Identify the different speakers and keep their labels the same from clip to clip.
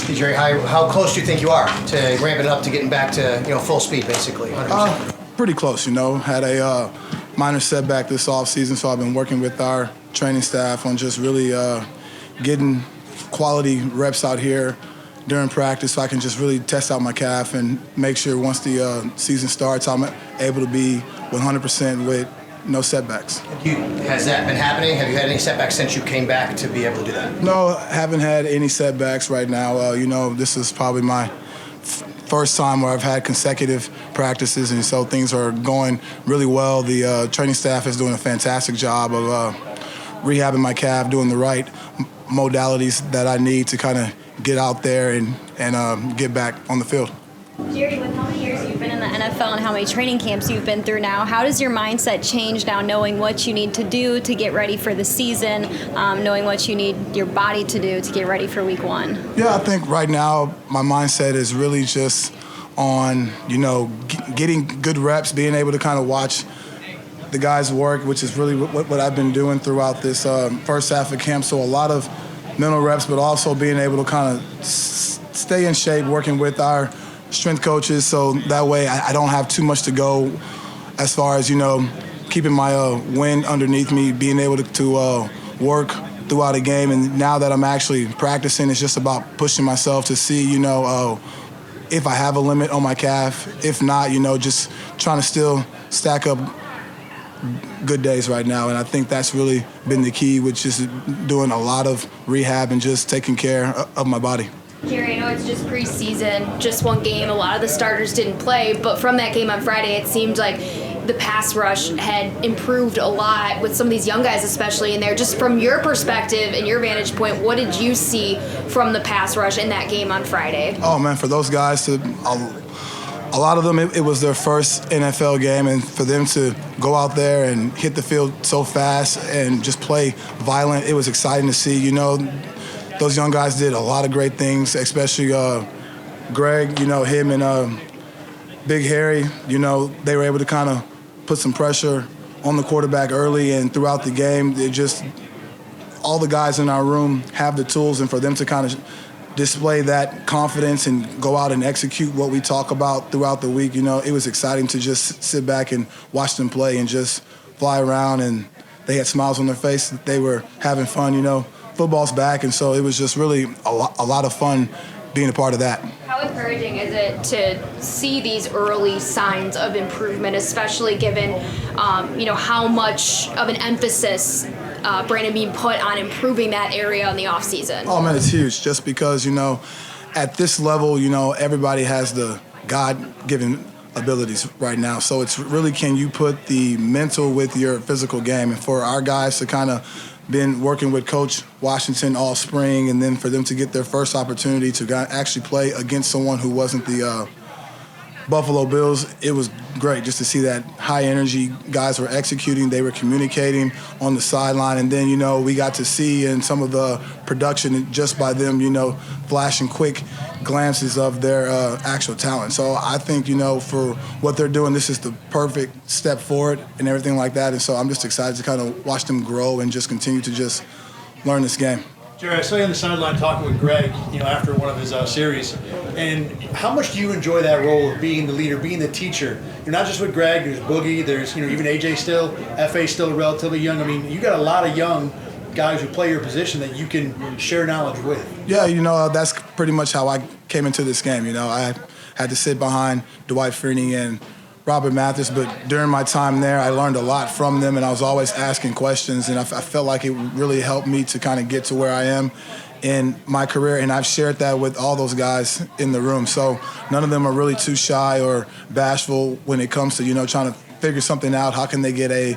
Speaker 1: Hey, Jerry, how close do you think you are to ramping it up to getting back to full speed, basically, 100%?
Speaker 2: Pretty close, Had a minor setback this offseason, so I've been working with our training staff on just really getting quality reps out here during practice so I can just really test out my calf and make sure once the season starts I'm able to be 100% with no setbacks.
Speaker 1: Has that been happening? Have you had any setbacks since you came back to be able to do that?
Speaker 2: No, haven't had any setbacks right now. This is probably my first time where I've had consecutive practices, and so things are going really well. The training staff is doing a fantastic job of rehabbing my calf, doing the right modalities that I need to kind of get out there and get back on the field.
Speaker 3: Jerry, with how many years you've been in the NFL and how many training camps you've been through now, how does your mindset change now knowing what you need to do to get ready for the season, knowing what you need your body to do to get ready for week 1?
Speaker 2: Yeah, I think right now my mindset is really just on, getting good reps, being able to kind of watch the guys work, which is really what I've been doing throughout this first half of camp. So a lot of mental reps, but also being able to kind of stay in shape, working with our strength coaches, so that way I don't have too much to go as far as, keeping my wind underneath me, being able to work throughout a game. And now that I'm actually practicing, it's just about pushing myself to see, if I have a limit on my calf. If not, just trying to still stack up good days right now. And I think that's really been the key, which is doing a lot of rehab and just taking care of my body.
Speaker 4: Jerry, I know it's just preseason, just one game. A lot of the starters didn't play, but from that game on Friday, it seemed like the pass rush had improved a lot with some of these young guys, especially in there. Just from your perspective and your vantage point, what did you see from the pass rush in that game on Friday?
Speaker 2: Oh, man, for those guys, a lot of them, it was their first NFL game, and for them to go out there and hit the field so fast and just play violent, it was exciting to see, Those young guys did a lot of great things, especially Greg, him and Big Harry. They were able to kind of put some pressure on the quarterback early, and throughout the game, all the guys in our room have the tools, and for them to kind of display that confidence and go out and execute what we talk about throughout the week, it was exciting to just sit back and watch them play and just fly around, and they had smiles on their face. They were having fun, Football's back, and so it was just really a lot of fun being a part of that.
Speaker 4: How encouraging is it to see these early signs of improvement, especially given, how much of an emphasis Brandon Beane put on improving that area in the offseason?
Speaker 2: Oh, man, it's huge just because, at this level, everybody has the God-given abilities right now. So it's really, can you put the mental with your physical game? And for our guys to kind of been working with Coach Washington all spring, and then for them to get their first opportunity to actually play against someone who wasn't the Buffalo Bills, it was great just to see that high energy. Guys were executing, they were communicating on the sideline, and then, we got to see in some of the production just by them, flashing quick glances of their actual talent. So I think, for what they're doing, this is the perfect step forward and everything like that. And so I'm just excited to kind of watch them grow and just continue to just learn this game.
Speaker 5: Jerry, I saw you on the sideline talking with Greg, after one of his series. And how much do you enjoy that role of being the leader, being the teacher? You're not just with Greg, there's Boogie, there's, even AJ still, FA still relatively young. I mean, you got a lot of young guys who play your position that you can share knowledge with.
Speaker 2: Yeah, that's pretty much how I came into this game. I had to sit behind Dwight Freeney and Robert Mathis, but during my time there, I learned a lot from them, and I was always asking questions, and I felt like it really helped me to kind of get to where I am in my career, and I've shared that with all those guys in the room. So none of them are really too shy or bashful when it comes to, trying to figure something out. How can they get a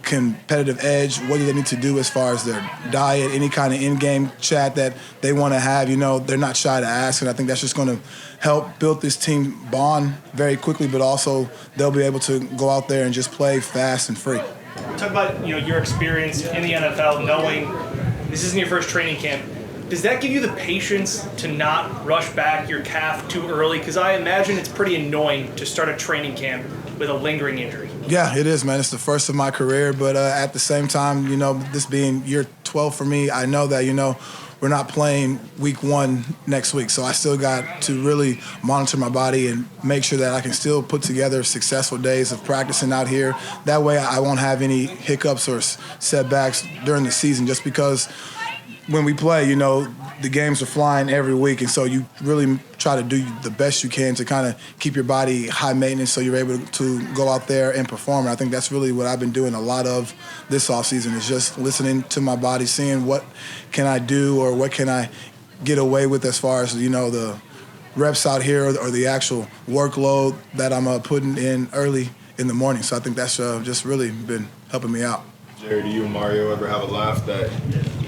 Speaker 2: competitive edge? What do they need to do as far as their diet, any kind of in-game chat that they want to have? They're not shy to ask, and I think that's just going to help build this team bond very quickly, but also they'll be able to go out there and just play fast and free.
Speaker 6: Talk about your experience in the NFL, knowing this isn't your first training camp. Does that give you the patience to not rush back your calf too early? Because I imagine it's pretty annoying to start a training camp with a lingering injury.
Speaker 2: Yeah, it is, man. It's the first of my career, but at the same time, this being year 12 for me, I know that, we're we're not playing week 1 next week. So I still got to really monitor my body and make sure that I can still put together successful days of practicing out here. That way I won't have any hiccups or setbacks during the season, just because when we play, you know, the games are flying every week, and so you really try to do the best you can to kind of keep your body high maintenance so you're able to go out there and perform. And I think that's really what I've been doing a lot of this offseason, is just listening to my body, seeing what can I do or what can I get away with as far as, you know, the reps out here or the actual workload that I'm putting in early in the morning. So I think that's just really been helping me out.
Speaker 7: Jerry, do you and Mario ever have a laugh that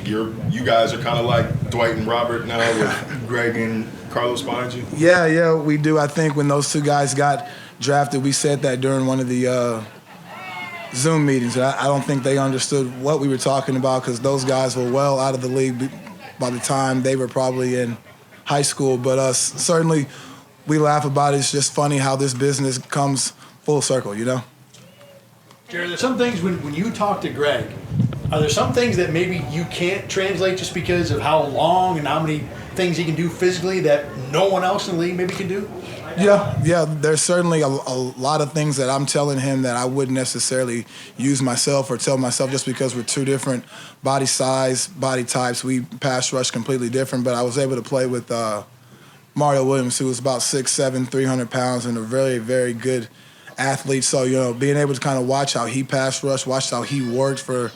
Speaker 7: you guys are kind of like Dwight and Robert now with Greg and Carlos behind you?
Speaker 2: Yeah, we do. I think when those two guys got drafted, we said that during one of the Zoom meetings. I don't think they understood what we were talking about, because those guys were well out of the league by the time they were probably in high school. But certainly we laugh about it. It's just funny how this business comes full circle, you know?
Speaker 5: Jerry, there's some things when you talk to Greg, are there some things that maybe you can't translate just because of how long and how many things he can do physically that no one else in the league maybe can do?
Speaker 2: Yeah. There's certainly a lot of things that I'm telling him that I wouldn't necessarily use myself or tell myself, just because we're two different body size, body types. We pass rush completely different, but I was able to play with Mario Williams, who was about 6'7", 300 pounds, and a very, very good athlete. So, you know, being able to kind of watch how he pass rushed, watch how he worked for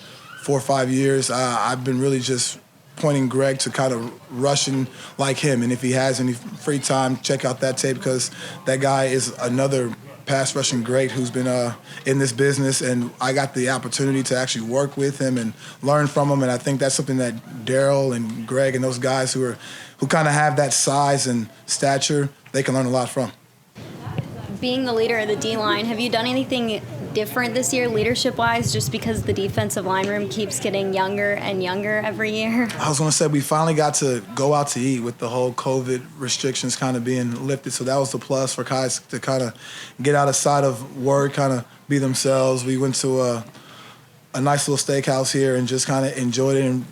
Speaker 2: 4 or 5 years, I've been really just pointing Greg to kind of rushing like him. And if he has any free time, check out that tape, because that guy is another pass rushing great who's been in this business, and I got the opportunity to actually work with him and learn from him. And I think that's something that Daryl and Greg and those guys who kind of have that size and stature, they can learn a lot from.
Speaker 3: Being the leader of the D-line, have you done anything different this year leadership-wise, just because the defensive line room keeps getting younger and younger every year?
Speaker 2: I was going to say, we finally got to go out to eat with the whole COVID restrictions kind of being lifted, so that was the plus for guys to kind of get outside of work, kind of be themselves. We went to a nice little steakhouse here and just kind of enjoyed it, and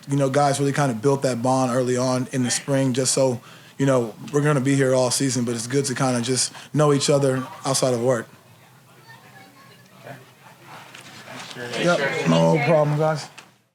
Speaker 2: you know, guys really kind of built that bond early on in the spring, just so, you know, we're going to be here all season, but it's good to kind of just know each other outside of work. Yep, no problem, guys.